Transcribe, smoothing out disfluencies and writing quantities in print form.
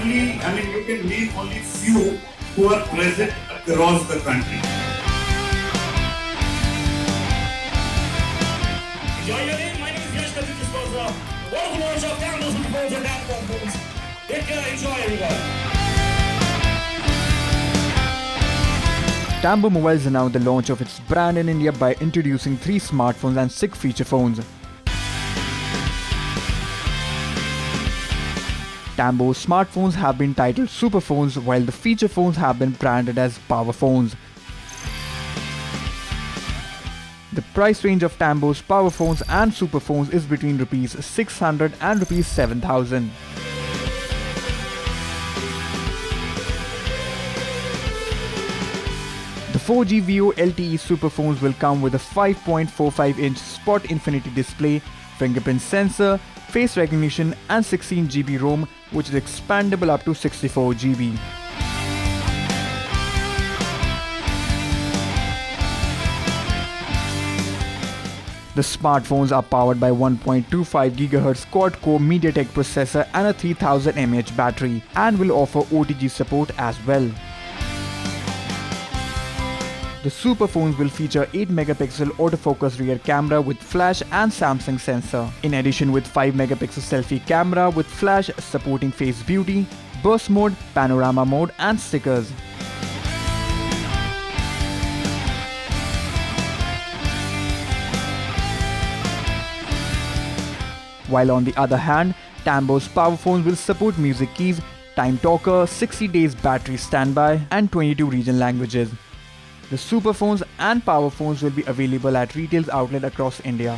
you can name only few who are present across the country. Enjoy your name. My name is Yash Kadir Disposa. Welcome launch of Tambo Smartphones and Power. Take care. Enjoy, everyone. Tambo Mobiles announced the launch of its brand in India by introducing 3 smartphones and 6 feature phones. Tambo smartphones have been titled Superphones, while the feature phones have been branded as Power phones. The price range of Tambo's Power phones and Superphones is between Rs 600 and Rs 7000. The 4G VO LTE Superphones will come with a 5.45-inch Spot Infinity display, fingerprint sensor, face recognition and 16GB ROM, which is expandable up to 64GB. The smartphones are powered by 1.25 GHz quad-core MediaTek processor and a 3000 mAh battery, and will offer OTG support as well. The Superphones will feature 8-megapixel autofocus rear camera with flash and Samsung sensor, in addition with 5-megapixel selfie camera with flash supporting face beauty, burst mode, panorama mode and stickers. While on the other hand, Tambo's Power phones will support music keys, time talker, 60 days battery standby and 22 regional languages. The Superphones and Power phones will be available at retail outlets across India.